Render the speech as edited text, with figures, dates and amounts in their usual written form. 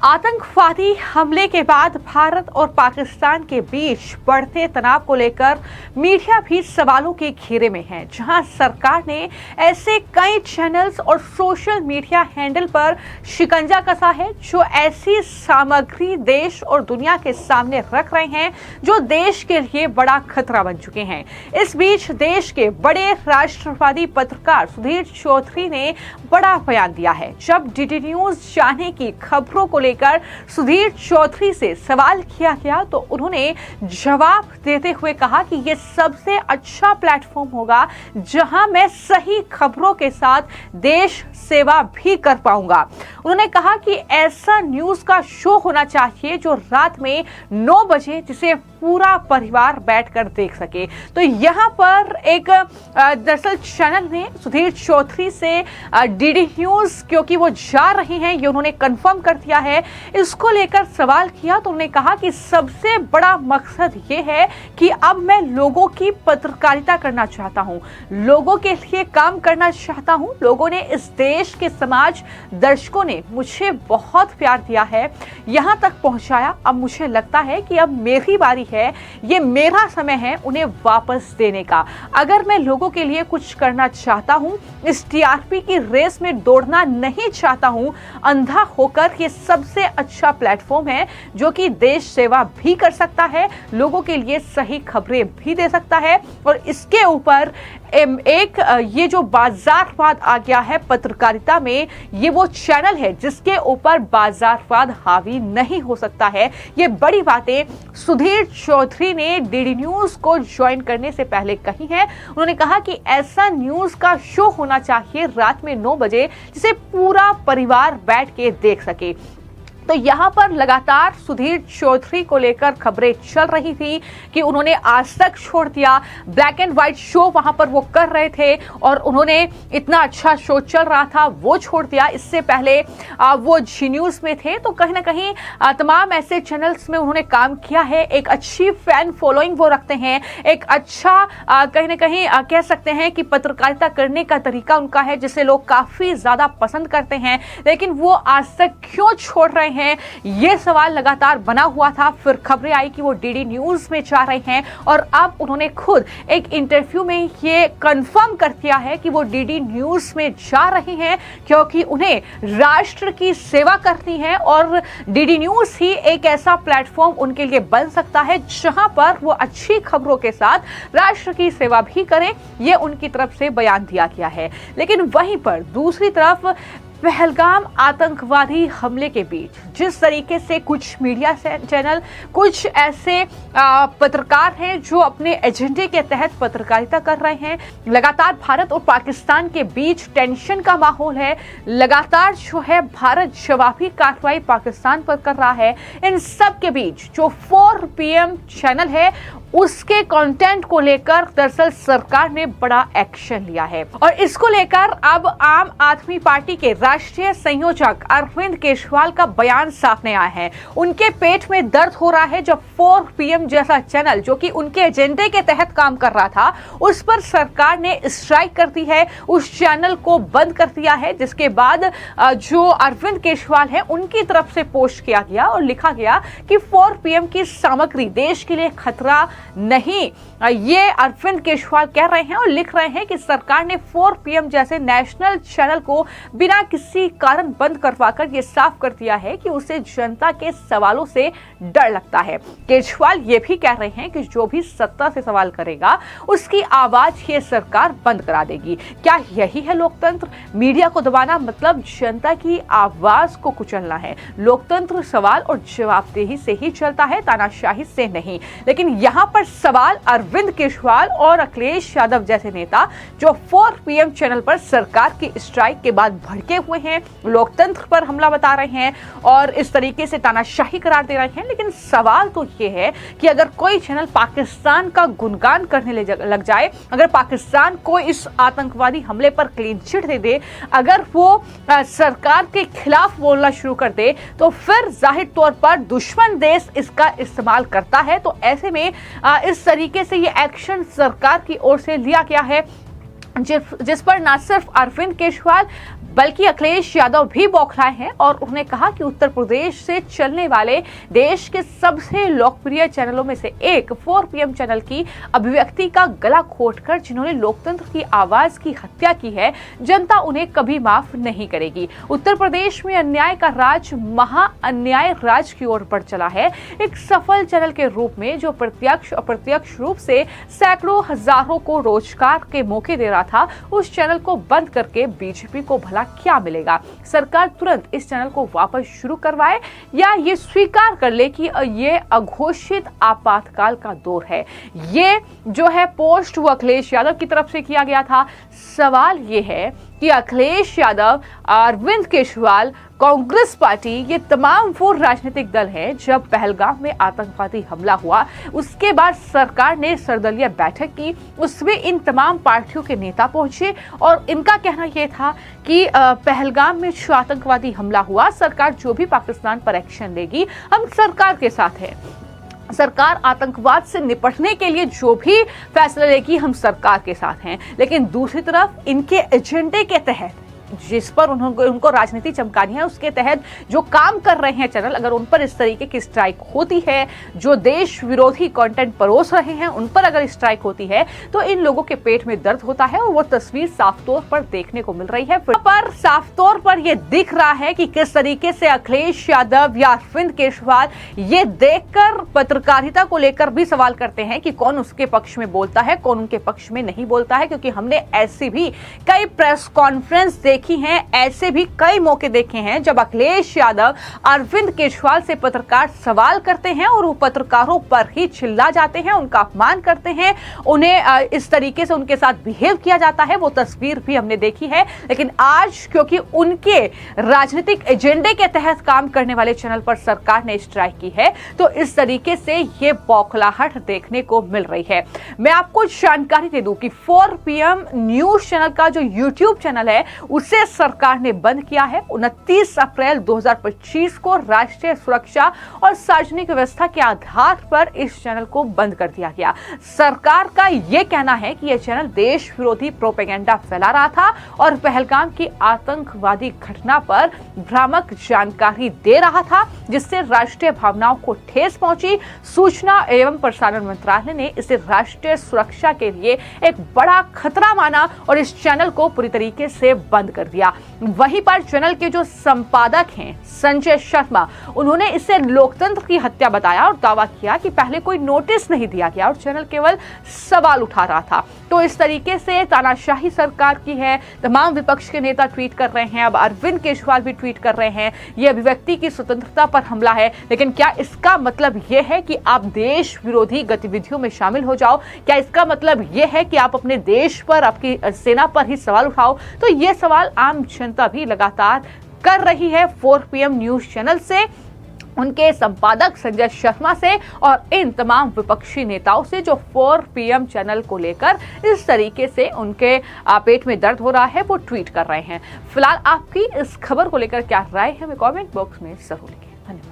आतंकवादी हमले के बाद भारत और पाकिस्तान के बीच बढ़ते तनाव को लेकर मीडिया भी सवालों के घेरे में है, जहां सरकार ने ऐसे कई चैनल्स और सोशल मीडिया हैंडल पर शिकंजा कसा है जो ऐसी सामग्री देश और दुनिया के सामने रख रहे हैं जो देश के लिए बड़ा खतरा बन चुके हैं। इस बीच देश के बड़े राष्ट्रवादी पत्रकार सुधीर चौधरी ने बड़ा बयान दिया है। जब डीडी न्यूज जाने की खबरों को लेकर सुधीर चौधरी से सवाल किया गया तो उन्होंने जवाब देते हुए कहा कि यह सबसे अच्छा प्लेटफॉर्म होगा जहां मैं सही खबरों के साथ देश सेवा भी कर पाऊंगा। उन्होंने कहा कि ऐसा न्यूज का शो होना चाहिए जो रात में 9 बजे जिसे पूरा परिवार बैठकर देख सके। तो यहाँ पर एक दरअसल चैनल ने सुधीर चौधरी से डीडी न्यूज क्योंकि वो जा रही हैं ये उन्होंने कंफर्म कर दिया है, इसको लेकर सवाल किया तो उन्होंने कहा कि सबसे बड़ा मकसद ये है कि अब मैं लोगों की पत्रकारिता करना चाहता हूँ, लोगों के लिए काम करना चाहता हूँ। लोगों ने इस देश के समाज दर्शकों ने मुझे बहुत प्यार दिया है, यहाँ तक पहुँचाया। अब मुझे लगता है कि अब मेरी बारी है, ये मेरा समय है उन्हें वापस देने का। अगर मैं लोगों के लिए कुछ करना चाहता हूँ, इस टीआरपी की रेस में दौड़ना नहीं चाहता हूँ अंधा होकर, ये सबसे अच्छा प्लेटफॉर्म है जो कि देश सेवा भी कर सकता है, लोगों के लिए सही खबरें भी दे सकता है। और इसके ऊपर एक ये जो बाजारवाद आ गया है पत्रकारिता में, ये वो चैनल है जिसके ऊपर बाजारवाद हावी नहीं हो सकता है। ये बड़ी बातें सुधीर चौधरी ने डीडी न्यूज को ज्वाइन करने से पहले कही है। उन्होंने कहा कि ऐसा न्यूज का शो होना चाहिए रात में 9 बजे जिसे पूरा परिवार बैठ के देख सके। तो यहाँ पर लगातार सुधीर चौधरी को लेकर खबरें चल रही थी कि उन्होंने आज तक छोड़ दिया, ब्लैक एंड व्हाइट शो वहां पर वो कर रहे थे और उन्होंने इतना अच्छा शो चल रहा था वो छोड़ दिया। इससे पहले वो जी न्यूज में थे, तो कहीं ना कहीं तमाम ऐसे चैनल्स में उन्होंने काम किया है। एक अच्छी फैन फॉलोइंग वो रखते हैं, एक अच्छा कहीं ना कहीं कह सकते हैं कि पत्रकारिता करने का तरीका उनका है जिसे लोग काफी ज्यादा पसंद करते हैं। लेकिन वो आज तक क्यों छोड़ रहे हैं, ये सवाल लगातार बना हुआ था। फिर खबरें आई कि वो डीडी न्यूज में जा रहे हैं और अब उन्होंने खुद एक इंटरव्यू में ये कंफर्म कर दिया है कि वो डीडी न्यूज में जा रही हैं क्योंकि उन्हें राष्ट्र की सेवा करनी है और डीडी न्यूज ही एक ऐसा प्लेटफॉर्म उनके लिए बन सकता है जहां पर वो अच्छी खबरों के साथ राष्ट्र की सेवा भी करें। ये उनकी तरफ से बयान दिया गया है। लेकिन वहीं पर दूसरी तरफ पहलगाम आतंकवादी हमले के बीच जिस तरीके से कुछ मीडिया चैनल, कुछ ऐसे पत्रकार हैं जो अपने एजेंडे के तहत पत्रकारिता कर रहे हैं, लगातार भारत और पाकिस्तान के बीच टेंशन का माहौल है, लगातार जो है भारत जवाबी कार्रवाई पाकिस्तान पर कर रहा है। इन सब के बीच जो 4 PM चैनल है उसके कंटेंट को लेकर दरअसल सरकार ने बड़ा एक्शन लिया है और इसको लेकर अब आम आदमी पार्टी के राष्ट्रीय संयोजक अरविंद केजरीवाल का बयान सामने आया है। उनके पेट में दर्द हो रहा है जब 4 PM जैसा चैनल जो कि उनके एजेंडे के तहत काम कर रहा था उस पर सरकार ने स्ट्राइक कर दी है, उस चैनल को बंद कर दिया है। जिसके बाद जो अरविंद केजरीवाल है उनकी तरफ से पोस्ट किया गया और लिखा गया कि 4 PM की सामग्री देश के लिए खतरा नहीं। ये अरविंद केजरीवाल कह रहे हैं और लिख रहे हैं कि सरकार ने 4 PM जैसे नेशनल चैनल को बिना किसी कारण बंद करवाकर ये साफ कर दिया है कि उसे जनता के सवालों से डर लगता है। केजरीवाल ये भी कह रहे हैं कि जो भी सत्ता से सवाल करेगा उसकी आवाज ये सरकार बंद करा देगी। क्या यही है लोकतंत्र? मीडिया को दबाना मतलब जनता की आवाज को कुचलना है। लोकतंत्र सवाल और जवाबदेही से ही चलता है, तानाशाही से नहीं। लेकिन यहाँ पर सवाल अरविंद केजरीवाल और अखिलेश यादव जैसे नेता जो 4 PM चैनल पर सरकार की स्ट्राइक के बाद भड़के हुए हैं, लोकतंत्र पर हमला बता रहे हैं और इस तरीके से तानाशाही करार दे रहे हैं। लेकिन सवाल तो ये है कि अगर कोई चैनल पाकिस्तान का गुणगान करने लग जाए, अगर पाकिस्तान को इस आतंकवादी हमले पर क्लीन चिट दे दे, अगर वो सरकार के खिलाफ बोलना शुरू कर दे, तो फिर जाहिर तौर पर दुश्मन देश इसका इस्तेमाल करता है। तो ऐसे में इस तरीके से ये एक्शन सरकार की ओर से लिया गया है। जिस पर न सिर्फ अरविंद केजरीवाल बल्कि अखिलेश यादव भी बौखलाए हैं और उन्होंने कहा कि उत्तर प्रदेश से चलने वाले देश के सबसे लोकप्रिय चैनलों में से एक 4 PM चैनल की अभिव्यक्ति का गला घोंटकर जिन्होंने लोकतंत्र की आवाज की हत्या की है, जनता उन्हें कभी माफ नहीं करेगी। उत्तर प्रदेश में अन्याय का राज महा अन्याय राज की ओर बढ़ चला है। एक सफल चैनल के रूप में जो प्रत्यक्ष अप्रत्यक्ष रूप से सैकड़ों हजारों को रोजगार के मौके दे रहा था, उस चैनल को बंद करके बीजेपी को भला क्या मिलेगा? सरकार तुरंत इस चैनल को वापस शुरू करवाए या ये स्वीकार कर ले कि ये अघोषित आपातकाल का दौर है। ये जो है पोस्ट वो अखिलेश यादव की तरफ से किया गया था। सवाल ये है कि अखिलेश यादव, अरविंद केजरीवाल, कांग्रेस पार्टी, ये तमाम वो राजनीतिक दल हैं। जब पहलगाम में आतंकवादी हमला हुआ उसके बाद सरकार ने सर्वदलीय बैठक की, उसमें इन तमाम पार्टियों के नेता पहुंचे और इनका कहना यह था कि पहलगाम में जो आतंकवादी हमला हुआ, सरकार जो भी पाकिस्तान पर एक्शन लेगी हम सरकार के साथ है। सरकार आतंकवाद से निपटने के लिए जो भी फैसला लेगी हम सरकार के साथ हैं। लेकिन दूसरी तरफ इनके एजेंडे के तहत जिस पर उनको राजनीति चमकानी है, उसके तहत जो काम कर रहे हैं चैनल, अगर उन पर इस तरीके की स्ट्राइक होती है, जो देश विरोधी कंटेंट परोस रहे हैं उन पर अगर स्ट्राइक होती है, तो इन लोगों के पेट में दर्द होता है और वो तस्वीर साफ तौर पर देखने को मिल रही है। पर साफ तौर पर यह दिख रहा है कि किस तरीके से अखिलेश यादव या अरविंद केजरीवाल ये देखकर पत्रकारिता को लेकर भी सवाल करते हैं कि कौन उसके पक्ष में बोलता है, कौन उनके पक्ष में नहीं बोलता है। क्योंकि हमने ऐसी भी कई प्रेस कॉन्फ्रेंस देखी हैं, ऐसे भी कई मौके देखे हैं जब अखिलेश यादव अरविंद केजरीवाल से पत्रकार सवाल करते हैं और वो पत्रकारों पर ही चिल्ला जाते हैं, उनका अपमान करते हैं, उन्हें इस तरीके से उनके साथ बिहेव किया जाता है। वो तस्वीर भी हमने देखी है। लेकिन आज क्योंकि उनके राजनीतिक एजेंडे के तहत काम करने वाले चैनल पर सरकार ने स्ट्राइक की है, तो इस तरीके से ये बौखलाहट देखने को मिल रही है। मैं आपको जानकारी दे दूं कि 4 PM न्यूज चैनल का जो यूट्यूब चैनल है उसे सरकार ने बंद किया है। 29 अप्रैल 2025 को राष्ट्रीय सुरक्षा और सार्वजनिक व्यवस्था के आधार पर इस चैनल को बंद कर दिया गया। सरकार का यह कहना है कि यह चैनल देश विरोधी प्रोपेगेंडा फैला रहा था और पहलगाम की आतंकवादी घटना पर भ्रामक जानकारी दे रहा था, जिससे राष्ट्रीय भावनाओं को ठेस पहुंची। सूचना एवं प्रसारण मंत्रालय ने इसे राष्ट्रीय सुरक्षा के लिए एक बड़ा खतरा माना और इस चैनल को पूरी तरीके से बंद कर दिया। वहीं पर चैनल के जो संपादक हैं संजय शर्मा, उन्होंने इसे लोकतंत्र की हत्या बताया और दावा किया कि पहले कोई नोटिस नहीं दिया गया और चैनल केवल सवाल उठा रहा था। तो इस तरीके से तानाशाही सरकार की है। तमाम विपक्ष के नेता ट्वीट कर रहे हैं, अब अरविंद केजरीवाल भी ट्वीट कर रहे हैं, यह अभिव्यक्ति की स्वतंत्रता पर हमला है। लेकिन क्या इसका मतलब यह है कि आप देश विरोधी गतिविधियों में शामिल हो जाओ? क्या इसका मतलब यह है कि आप अपने देश पर, आपकी सेना पर ही सवाल उठाओ? तो यह सवाल आम जनता भी लगातार कर रही है 4 PM न्यूज चैनल से, उनके संपादक संजय शर्मा से और इन तमाम विपक्षी नेताओं से जो 4 PM चैनल को लेकर इस तरीके से उनके पेट में दर्द हो रहा है, वो ट्वीट कर रहे हैं। फिलहाल आपकी इस खबर को लेकर क्या राय है, हमें कमेंट बॉक्स में जरूर लिखें। धन्यवाद।